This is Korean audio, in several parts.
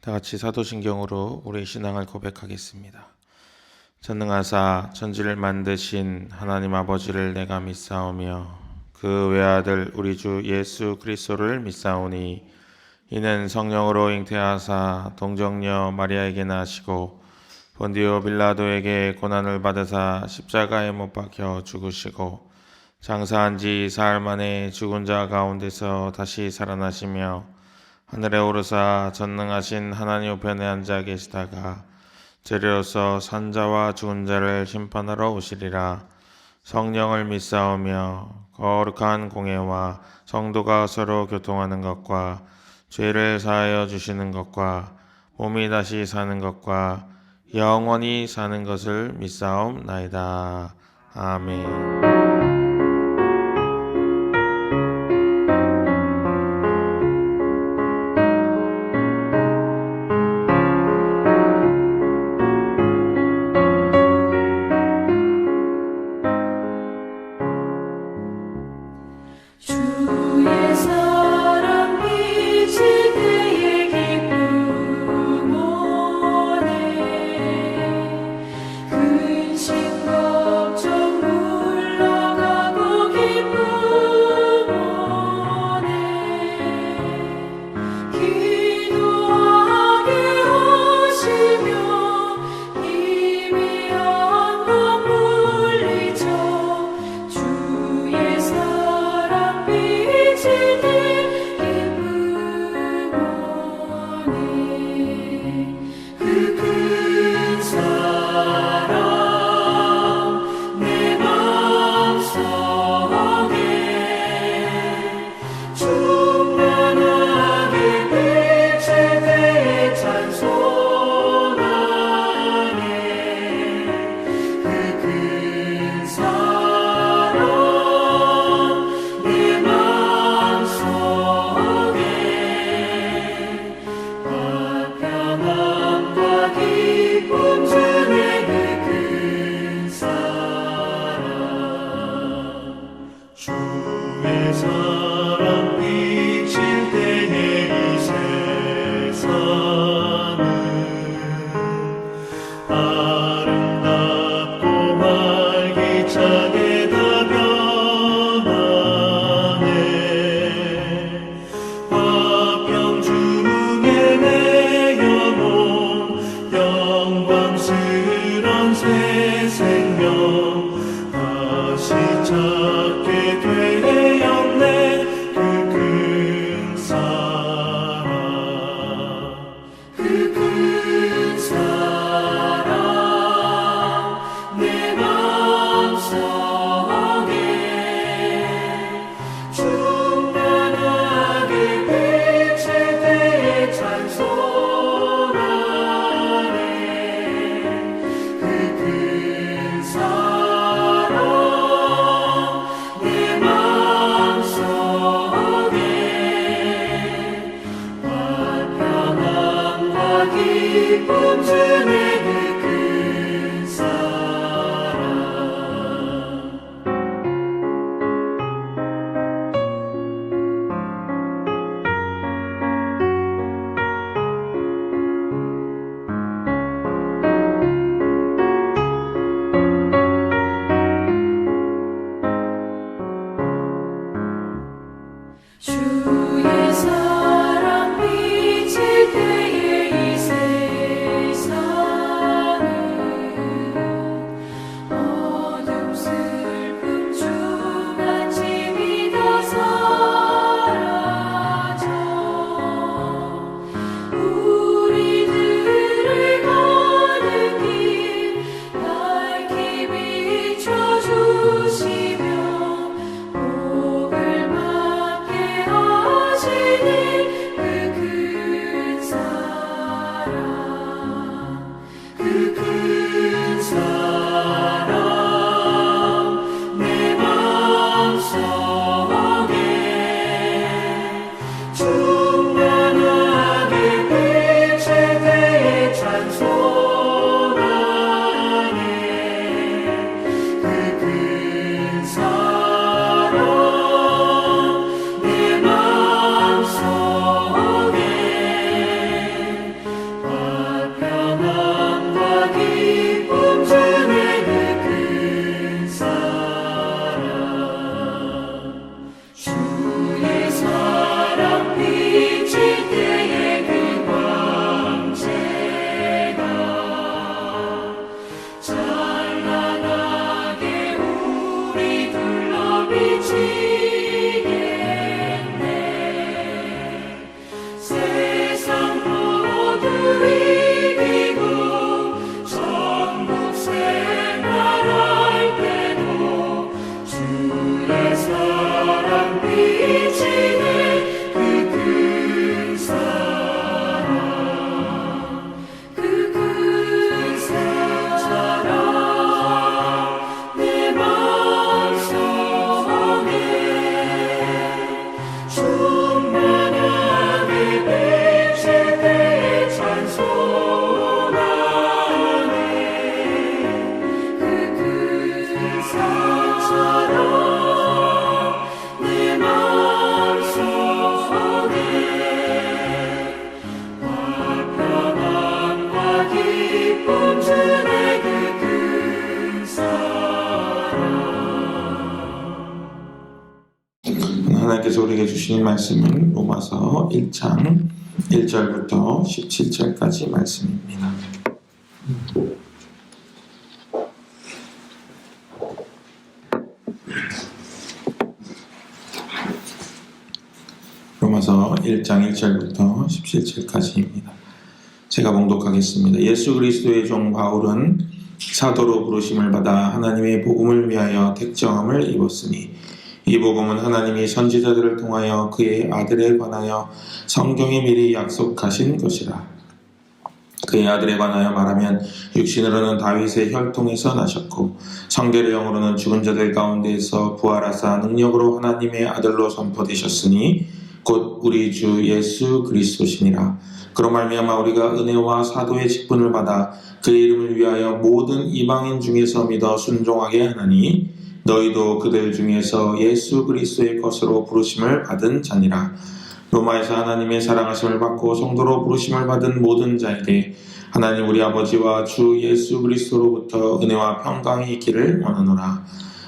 다 같이 사도신경으로 우리 신앙을 고백하겠습니다. 전능하사 천지를 만드신 하나님 아버지를 내가 믿사오며 그 외아들 우리 주 예수 그리스도를 믿사오니 이는 성령으로 잉태하사 동정녀 마리아에게 나시고 본디오 빌라도에게 고난을 받으사 십자가에 못 박혀 죽으시고 장사한 지 사흘 만에 죽은 자 가운데서 다시 살아나시며 하늘에 오르사 전능하신 하나님 우편에 앉아 계시다가 재료로서 산자와 죽은 자를 심판하러 오시리라. 성령을 믿사오며 거룩한 공예와 성도가 서로 교통하는 것과 죄를 사하여 주시는 것과 몸이 다시 사는 것과 영원히 사는 것을 믿사옵나이다. 아멘. 주의 사랑 빛이 내게 기쁨 오네 근심 걱정 물러가 우리에게 주신 말씀은 로마서 1장 1절부터 17절까지 말씀입니다. 로마서 1장 1절부터 17절까지입니다. 제가 봉독하겠습니다. 예수 그리스도의 종 바울은 사도로 부르심을 받아 하나님의 복음을 위하여 택정함을 입었으니 이 복음은 하나님이 선지자들을 통하여 그의 아들에 관하여 성경에 미리 약속하신 것이라. 그의 아들에 관하여 말하면 육신으로는 다윗의 혈통에서 나셨고 성결의 영으로는 죽은 자들 가운데에서 부활하사 능력으로 하나님의 아들로 선포되셨으니 곧 우리 주 예수 그리스도시니라. 그로 말미암아 우리가 은혜와 사도의 직분을 받아 그의 이름을 위하여 모든 이방인 중에서 믿어 순종하게 하나니 너희도 그들 중에서 예수 그리스도의 것으로 부르심을 받은 자니라. 로마에서 하나님의 사랑하심을 받고 성도로 부르심을 받은 모든 자에게 하나님 우리 아버지와 주 예수 그리스도로부터 은혜와 평강이 있기를 원하노라.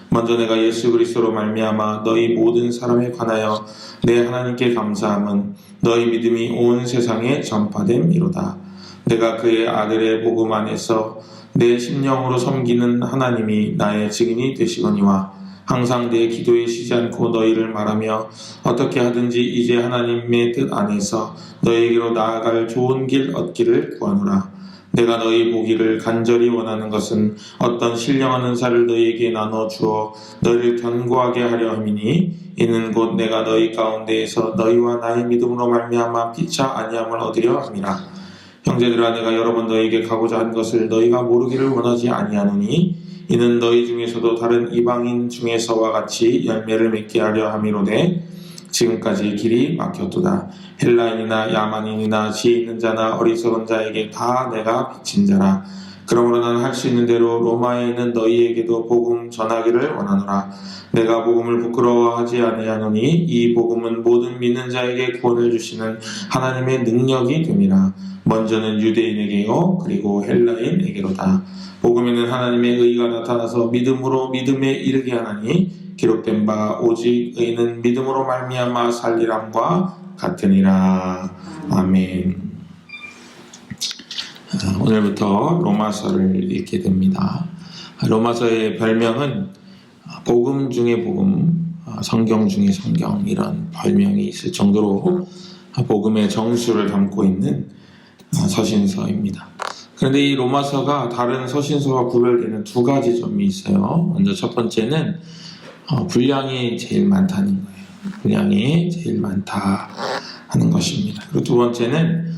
먼저 내가 예수 그리스도로 말미암아 너희 모든 사람에 관하여 내 하나님께 감사함은 너희 믿음이 온 세상에 전파됨이로다. 내가 그의 아들의 복음 안에서 내 심령으로 섬기는 하나님이 나의 증인이 되시거니와 항상 내 기도에 쉬지 않고 너희를 말하며 어떻게 하든지 이제 하나님의 뜻 안에서 너희에게로 나아갈 좋은 길 얻기를 구하노라. 내가 너희 보기를 간절히 원하는 것은 어떤 신령한 은사를 너희에게 나눠 주어 너희를 견고하게 하려 함이니 이는 곧 내가 너희 가운데에서 너희와 나의 믿음으로 말미암아 피차 아니함을 얻으려 함이라. 형제들아 내가 여러 번 너희에게 가고자 한 것을 너희가 모르기를 원하지 아니하노니 이는 너희 중에서도 다른 이방인 중에서와 같이 열매를 맺게 하려 함이로되 지금까지 길이 막혔도다. 헬라인이나 야만인이나 지혜 있는 자나 어리석은 자에게 다 내가 빚진 자라. 그러므로 나는 할 수 있는 대로 로마에 있는 너희에게도 복음 전하기를 원하노라. 내가 복음을 부끄러워하지 아니하노니 이 복음은 모든 믿는 자에게 구원을 주시는 하나님의 능력이 됨이라. 먼저는 유대인에게요 그리고 헬라인에게로다. 복음에는 하나님의 의가 나타나서 믿음으로 믿음에 이르게 하나니 기록된 바 오직 의는 믿음으로 말미암아 살리람과 같으니라. 아멘. 오늘부터 로마서를 읽게 됩니다. 로마서의 별명은 복음 중에 복음, 성경 중에 성경 이런 별명이 있을 정도로 복음의 정수를 담고 있는 서신서입니다. 그런데 이 로마서가 다른 서신서와 구별되는 두 가지 점이 있어요. 먼저 첫 번째는 분량이 제일 많다는 거예요. 분량이 제일 많다 하는 것입니다. 그리고 두 번째는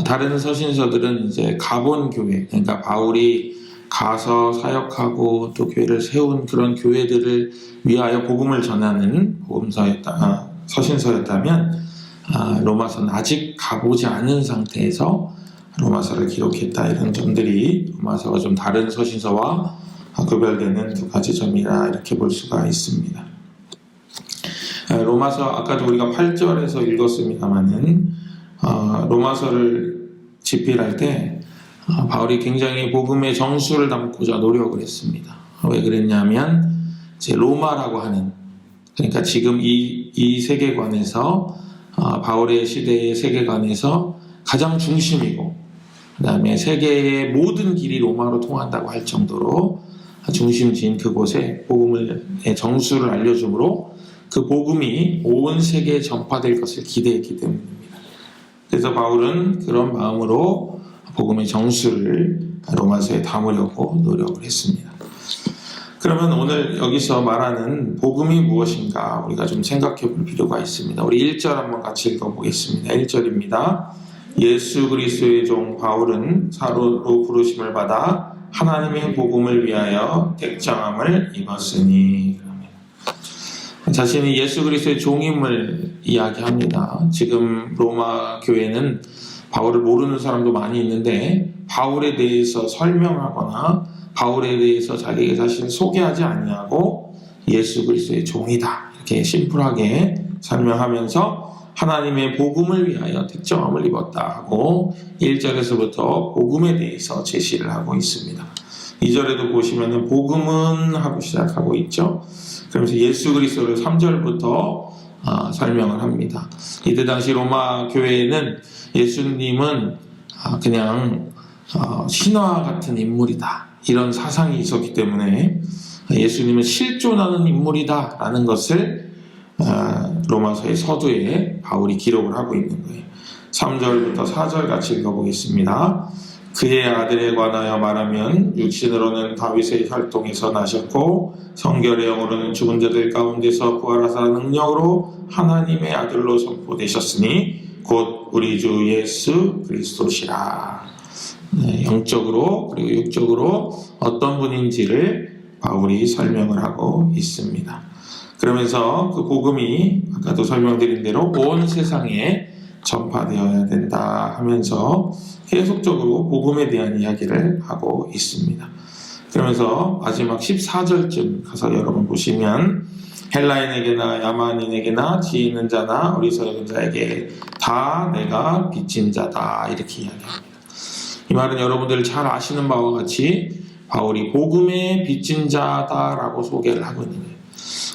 다른 서신서들은 이제 가본 교회, 그러니까 바울이 가서 사역하고 또 교회를 세운 그런 교회들을 위하여 복음을 전하는 서신서였다면 로마서는 아직 가보지 않은 상태에서 로마서를 기록했다. 이런 점들이 로마서가 좀 다른 서신서와 구별되는 두 가지 점이라 이렇게 볼 수가 있습니다. 로마서 아까도 우리가 8절에서 읽었습니다마는 로마서를 집필할 때 바울이 굉장히 복음의 정수를 담고자 노력을 했습니다. 왜 그랬냐면 이제 로마라고 하는, 그러니까 지금 이 세계관에서 바울의 시대의 세계관에서 가장 중심이고 그 다음에 세계의 모든 길이 로마로 통한다고 할 정도로 중심지인 그곳에 복음의 정수를 알려주므로 그 복음이 온 세계에 전파될 것을 기대했기 때문입니다. 그래서 바울은 그런 마음으로 복음의 정수를 로마서에 담으려고 노력을 했습니다. 그러면 오늘 여기서 말하는 복음이 무엇인가 우리가 좀 생각해 볼 필요가 있습니다. 우리 1절 한번 같이 읽어보겠습니다. 1절입니다. 예수 그리스도의 종 바울은 사도로 부르심을 받아 하나님의 복음을 위하여 택정함을 입었으니. 자신이 예수 그리스도의 종임을 이야기합니다. 지금 로마 교회는 바울을 모르는 사람도 많이 있는데 바울에 대해서 설명하거나 바울에 대해서 자기 자신을 소개하지 아니하고 예수 그리스도의 종이다 이렇게 심플하게 설명하면서 하나님의 복음을 위하여 택정함을 입었다 하고 1절에서부터 복음에 대해서 제시를 하고 있습니다. 2절에도 보시면은 복음은 하고 시작하고 있죠. 그러면서 예수 그리스도를 3절부터 설명을 합니다. 이때 당시 로마 교회에는 예수님은 그냥 신화 같은 인물이다, 이런 사상이 있었기 때문에 예수님은 실존하는 인물이다 라는 것을 로마서의 서두에 바울이 기록을 하고 있는 거예요. 3절부터 4절 같이 읽어보겠습니다. 그의 아들에 관하여 말하면 육신으로는 다윗의 혈통에서 나셨고 성결의 영으로는 죽은 자들 가운데서 부활하사 능력으로 하나님의 아들로 선포되셨으니 곧 우리 주 예수 그리스도시라. 영적으로 그리고 육적으로 어떤 분인지를 바울이 설명을 하고 있습니다. 그러면서 그 복음이 아까도 설명드린 대로 온 세상에 전파되어야 된다 하면서 계속적으로 복음에 대한 이야기를 하고 있습니다. 그러면서 마지막 14절쯤 가서 여러분 보시면 헬라인에게나 야만인에게나 지혜 있는 자나 어리석은 자에게 다 내가 빚진 자다, 이렇게 이야기합니다. 이 말은 여러분들 잘 아시는 바와 같이 바울이 복음의 빚진 자다라고 소개를 하고 있는 거예요.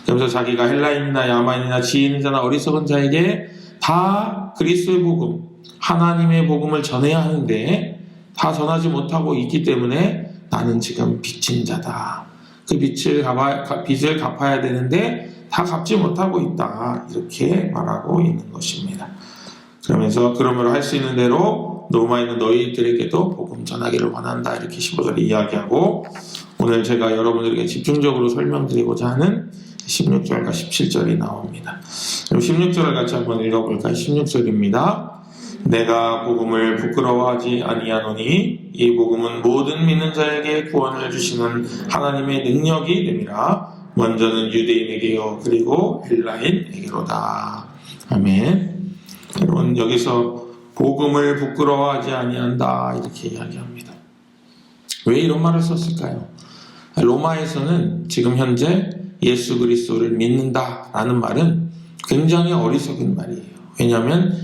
그러면서 자기가 헬라인이나 야만인이나 지혜 있는 자나 어리석은 자에게 다 그리스도의 복음, 하나님의 복음을 전해야 하는데 다 전하지 못하고 있기 때문에 나는 지금 빚진 자다. 그 빚을 갚아야 되는데 다 갚지 못하고 있다, 이렇게 말하고 있는 것입니다. 그러면서 그러므로 할 수 있는 대로 로마에 있는 너희들에게도 복음 전하기를 원한다, 이렇게 15절에 이야기하고, 오늘 제가 여러분들에게 집중적으로 설명드리고자 하는 16절과 17절이 나옵니다. 그럼 16절을 같이 한번 읽어볼까요? 16절입니다. 내가 복음을 부끄러워하지 아니하노니 이 복음은 모든 믿는 자에게 구원을 주시는 하나님의 능력이 됨이라. 먼저는 유대인에게요 그리고 헬라인에게로다. 아멘. 여러분, 여기서 복음을 부끄러워하지 아니한다, 이렇게 이야기합니다. 왜 이런 말을 썼을까요? 로마에서는 지금 현재 예수 그리스도를 믿는다라는 말은 굉장히 어리석은 말이에요. 왜냐하면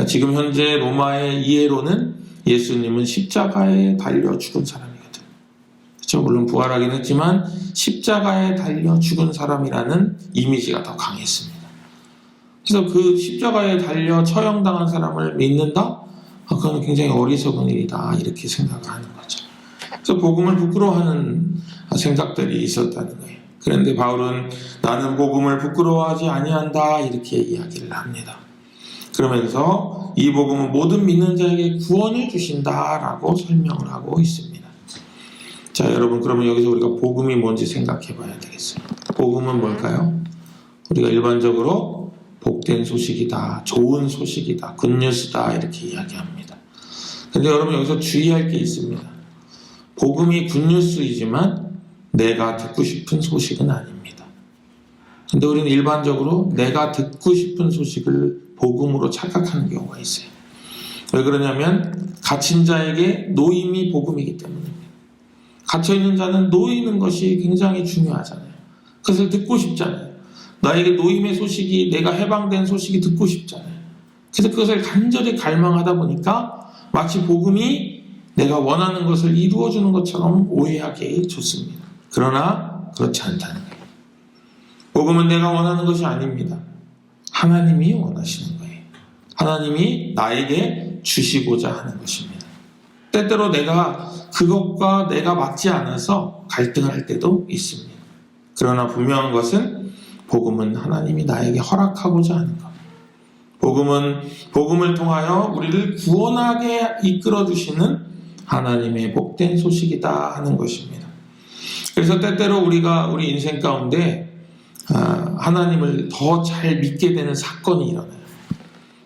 지금 현재 로마의 이해로는 예수님은 십자가에 달려 죽은 사람이거든. 그렇죠? 물론 부활하긴 했지만 십자가에 달려 죽은 사람이라는 이미지가 더 강했습니다. 그래서 그 십자가에 달려 처형당한 사람을 믿는다? 그건 굉장히 어리석은 일이다, 이렇게 생각을 하는 거죠. 그래서 복음을 부끄러워하는 생각들이 있었다는 거예요. 그런데 바울은 나는 복음을 부끄러워하지 아니한다, 이렇게 이야기를 합니다. 그러면서 이 복음은 모든 믿는 자에게 구원을 주신다라고 설명을 하고 있습니다. 자, 여러분, 그러면 여기서 우리가 복음이 뭔지 생각해 봐야 되겠어요. 복음은 뭘까요? 우리가 일반적으로 복된 소식이다, 좋은 소식이다, 굿뉴스다, 이렇게 이야기합니다. 그런데 여러분, 여기서 주의할 게 있습니다. 복음이 굿뉴스이지만 내가 듣고 싶은 소식은 아닙니다. 근데 우리는 일반적으로 내가 듣고 싶은 소식을 복음으로 착각하는 경우가 있어요. 왜 그러냐면 갇힌 자에게 노임이 복음이기 때문입니다. 갇혀있는 자는 놓이는 것이 굉장히 중요하잖아요. 그것을 듣고 싶잖아요. 나에게 노임의 소식이, 내가 해방된 소식이 듣고 싶잖아요. 그래서 그것을 간절히 갈망하다 보니까 마치 복음이 내가 원하는 것을 이루어주는 것처럼 오해하기 좋습니다. 그러나 그렇지 않다는 거예요. 복음은 내가 원하는 것이 아닙니다. 하나님이 원하시는 거예요. 하나님이 나에게 주시고자 하는 것입니다. 때때로 내가 그것과 내가 맞지 않아서 갈등할 때도 있습니다. 그러나 분명한 것은 복음은 하나님이 나에게 허락하고자 하는 것. 복음을 통하여 우리를 구원하게 이끌어주시는 하나님의 복된 소식이다 하는 것입니다. 그래서 때때로 우리가 우리 인생 가운데 하나님을 더 잘 믿게 되는 사건이 일어나요.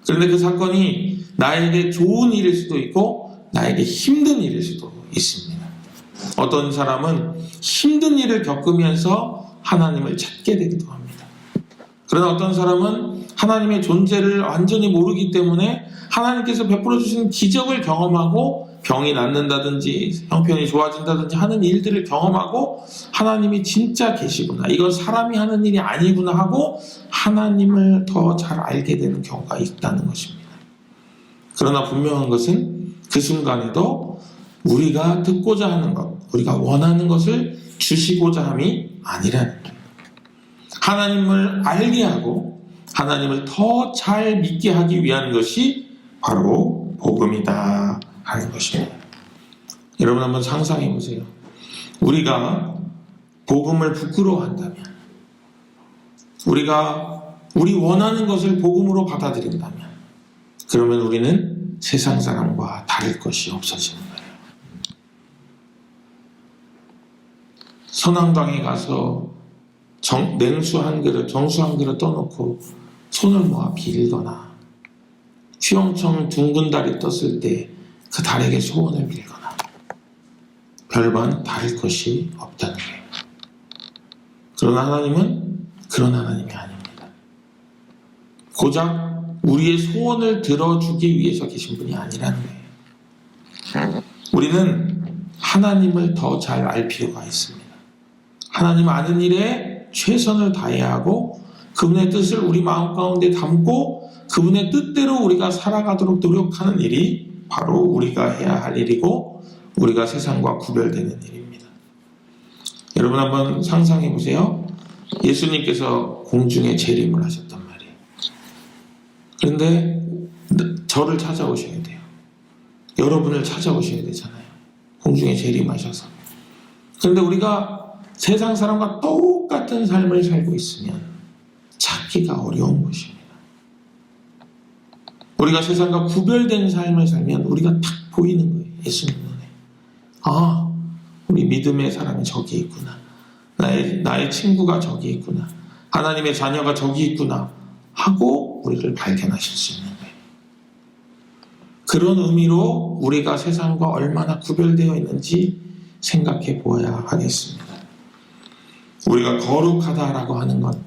그런데 그 사건이 나에게 좋은 일일 수도 있고 나에게 힘든 일일 수도 있습니다. 어떤 사람은 힘든 일을 겪으면서 하나님을 찾게 되기도 합니다. 그러나 어떤 사람은 하나님의 존재를 완전히 모르기 때문에 하나님께서 베풀어 주신 기적을 경험하고 병이 낫는다든지 형편이 좋아진다든지 하는 일들을 경험하고 하나님이 진짜 계시구나, 이건 사람이 하는 일이 아니구나 하고 하나님을 더 잘 알게 되는 경우가 있다는 것입니다. 그러나 분명한 것은 그 순간에도 우리가 듣고자 하는 것, 우리가 원하는 것을 주시고자 함이 아니라는 거예요. 하나님을 알게 하고 하나님을 더 잘 믿게 하기 위한 것이 바로 복음이다 하는 것입니다. 여러분 한번 상상해 보세요. 우리가 복음을 부끄러워한다면, 우리 원하는 것을 복음으로 받아들인다면, 그러면 우리는 세상 사람과 다를 것이 없어지는 거예요. 선앙당에 가서 냉수 한 그릇, 정수 한 그릇 떠놓고 손을 모아 빌거나, 휘영청 둥근 달이 떴을 때 그 달에게 소원을 빌거나, 별반 다를 것이 없다는 거예요. 그러나 하나님은 그런 하나님이 아닙니다. 고작 우리의 소원을 들어주기 위해서 계신 분이 아니라는 거예요. 우리는 하나님을 더 잘 알 필요가 있습니다. 하나님 아는 일에 최선을 다해야 하고, 그분의 뜻을 우리 마음 가운데 담고 그분의 뜻대로 우리가 살아가도록 노력하는 일이 바로 우리가 해야 할 일이고, 우리가 세상과 구별되는 일입니다. 여러분 한번 상상해 보세요. 예수님께서 공중에 재림을 하셨단 말이에요. 그런데 저를 찾아오셔야 돼요. 여러분을 찾아오셔야 되잖아요. 공중에 재림하셔서. 그런데 우리가 세상 사람과 똑같은 삶을 살고 있으면 찾기가 어려운 것입니다. 우리가 세상과 구별된 삶을 살면 우리가 탁 보이는 거예요. 예수님 눈에. 아, 우리 믿음의 사람이 저기 있구나. 나의 친구가 저기 있구나. 하나님의 자녀가 저기 있구나 하고 우리를 발견하실 수 있는 거예요. 그런 의미로 우리가 세상과 얼마나 구별되어 있는지 생각해 보아야 하겠습니다. 우리가 거룩하다라고 하는 건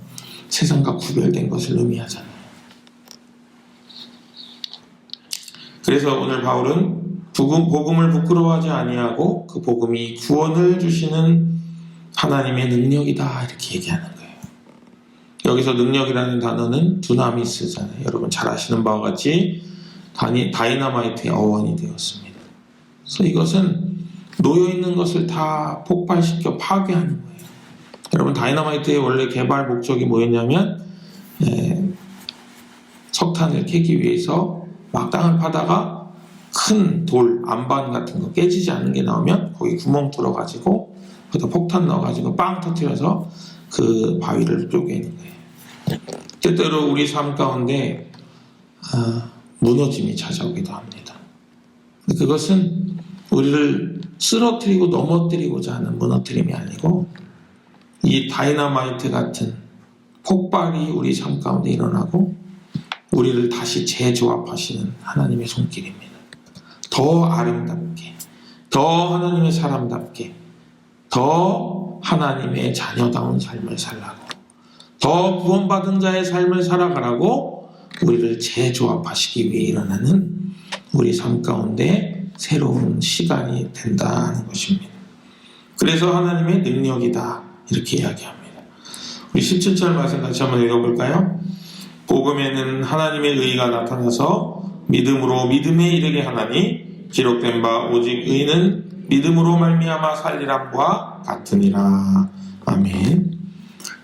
세상과 구별된 것을 의미하잖아요. 그래서 오늘 바울은 복음을 부끄러워하지 아니하고 그 복음이 구원을 주시는 하나님의 능력이다 이렇게 얘기하는 거예요. 여기서 능력이라는 단어는 두나미스잖아요. 여러분 잘 아시는 바와 같이 다이너마이트의 어원이 되었습니다. 그래서 이것은 놓여있는 것을 다 폭발시켜 파괴하는 거예요. 여러분 다이너마이트의 원래 개발 목적이 뭐였냐면 석탄을 캐기 위해서 막 땅을 파다가 큰 돌, 안반 같은 거 깨지지 않는 게 나오면 거기 구멍 뚫어가지고 거기다 폭탄 넣어가지고 빵 터뜨려서 그 바위를 쪼개는 거예요. 때때로 우리 삶 가운데 무너짐이 찾아오기도 합니다. 그것은 우리를 쓰러뜨리고 넘어뜨리고자 하는 무너뜨림이 아니고 이 다이너마이트 같은 폭발이 우리 삶 가운데 일어나고 우리를 다시 재조합하시는 하나님의 손길입니다. 더 아름답게, 더 하나님의 사람답게, 더 하나님의 자녀다운 삶을 살라고, 더 구원받은 자의 삶을 살아가라고 우리를 재조합하시기 위해 일어나는 우리 삶 가운데 새로운 시간이 된다는 것입니다. 그래서 하나님의 능력이다 이렇게 이야기합니다. 우리 17절 말씀 같이 한번 읽어볼까요? 복음에는 하나님의 의가 나타나서 믿음으로 믿음에 이르게 하나니 기록된 바 오직 의는 믿음으로 말미암아 살리람과 같으니라. 아멘.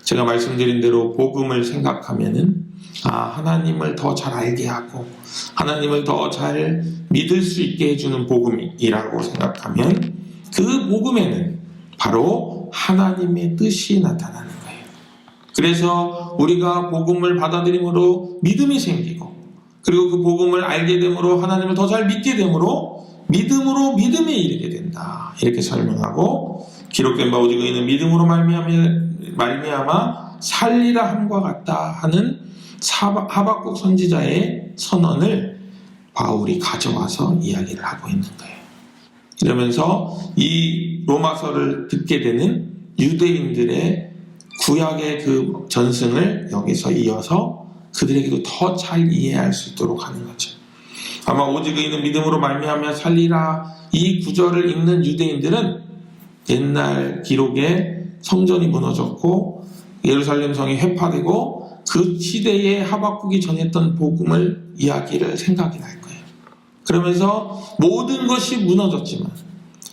제가 말씀드린 대로 복음을 생각하면은 하나님을 더 잘 알게 하고 하나님을 더 잘 믿을 수 있게 해주는 복음이라고 생각하면 그 복음에는 바로 하나님의 뜻이 나타나는 거예요. 그래서 우리가 복음을 받아들임으로 믿음이 생기고 그리고 그 복음을 알게 됨으로 하나님을 더 잘 믿게 됨으로 믿음으로 믿음에 이르게 된다. 이렇게 설명하고 기록된 바 오직 의인은 믿음으로 말미암아 살리라 함과 같다 하는 하박국 선지자의 선언을 바울이 가져와서 이야기를 하고 있는 거예요. 이러면서 이 로마서를 듣게 되는 유대인들의 구약의 그 전승을 여기서 이어서 그들에게도 더 잘 이해할 수 있도록 하는 거죠. 아마 오직 의인은 믿음으로 말미암아 살리라 이 구절을 읽는 유대인들은 옛날 기록에 성전이 무너졌고 예루살렘 성이 회파되고 그 시대에 하박국이 전했던 복음을 이야기를 생각이 날 거예요. 그러면서 모든 것이 무너졌지만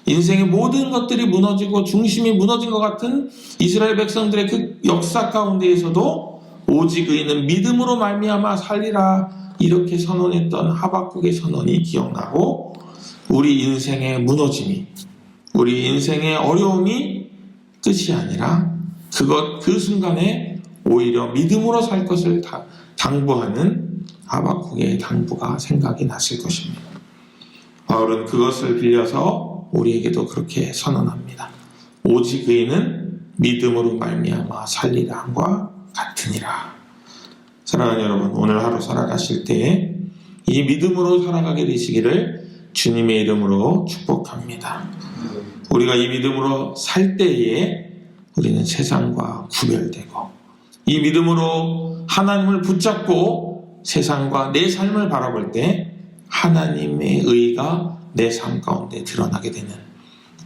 인생의 모든 것들이 무너지고 중심이 무너진 것 같은 이스라엘 백성들의 그 역사 가운데에서도 오직 의인은 믿음으로 말미암아 살리라 이렇게 선언했던 하박국의 선언이 기억나고 우리 인생의 무너짐이 우리 인생의 어려움이 끝이 아니라 그 순간에 오히려 믿음으로 살 것을 당부하는 하박국의 당부가 생각이 났을 것입니다. 바울은 그것을 빌려서 우리에게도 그렇게 선언합니다. 오직 의인은 믿음으로 말미암아 살리라 함과 같으니라. 사랑하는 여러분, 오늘 하루 살아가실 때에 이 믿음으로 살아가게 되시기를 주님의 이름으로 축복합니다. 우리가 이 믿음으로 살 때에 우리는 세상과 구별되고 이 믿음으로 하나님을 붙잡고 세상과 내 삶을 바라볼 때 하나님의 의가 내 삶 가운데 드러나게 되는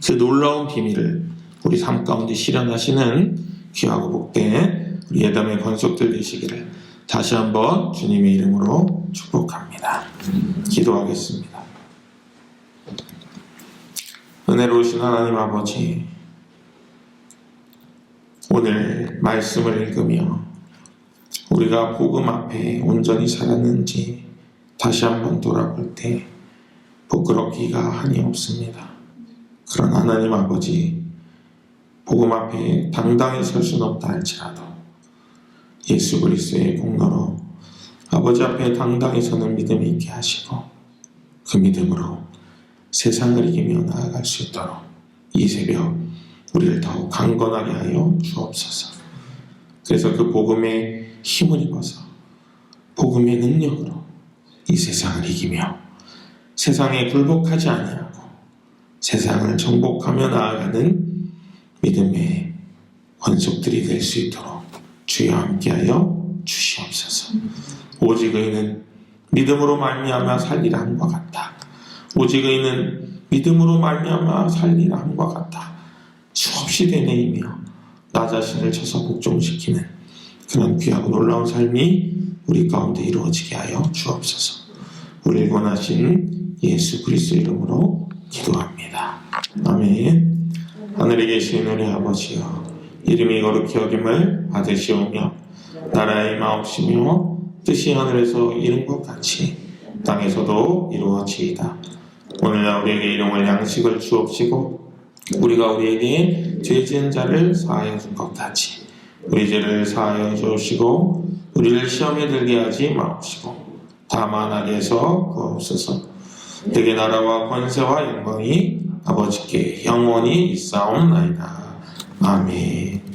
그 놀라운 비밀을 우리 삶 가운데 실현하시는 귀하고 복된 우리 예담의 권속들 되시기를 다시 한번 주님의 이름으로 축복합니다. 기도하겠습니다. 은혜로우신 하나님 아버지, 오늘 말씀을 읽으며 우리가 복음 앞에 온전히 살았는지 다시 한번 돌아볼 때 부끄럽기가 한이 없습니다. 그런 하나님 아버지, 복음 앞에 당당히 설 수는 없다 할지라도 예수 그리스도의 공로로 아버지 앞에 당당히 서는 믿음이 있게 하시고 그 믿음으로 세상을 이기며 나아갈 수 있도록 이 새벽 우리를 더욱 강건하게 하여 주옵소서. 그래서 그 복음의 힘을 입어서 복음의 능력으로 이 세상을 이기며 세상에 굴복하지 아니하고 세상을 정복하며 나아가는 믿음의 권속들이 될 수 있도록 주여 함께하여 주시옵소서. 오직 의인은 믿음으로 말미암아 살리라 함과 같다. 오직 의인은 믿음으로 말미암아 살리라 함과 같다. 수없이 되뇌이며 나 자신을 쳐서 복종시키는 그런 귀하고 놀라운 삶이 우리 가운데 이루어지게 하여 주옵소서. 우리를 권하신 예수 그리스도 이름으로 기도합니다. 아멘. 하늘에 계신 우리 아버지여, 이름이 거룩히 여김을 받으시오며 나라의 마옵시며 뜻이 하늘에서 이룬 것 같이 땅에서도 이루어지이다. 오늘날 우리에게 일용할 양식을 주옵시고 우리가 우리에게 죄 지은 자를 사하여 준 것 같이 우리 죄를 사하여 주시고 우리를 시험에 들게 하지 마옵시고 다만 악에서 구하옵소서. 대개 나라와 권세와 영광이 아버지께 영원히 있사옵나이다. 아멘.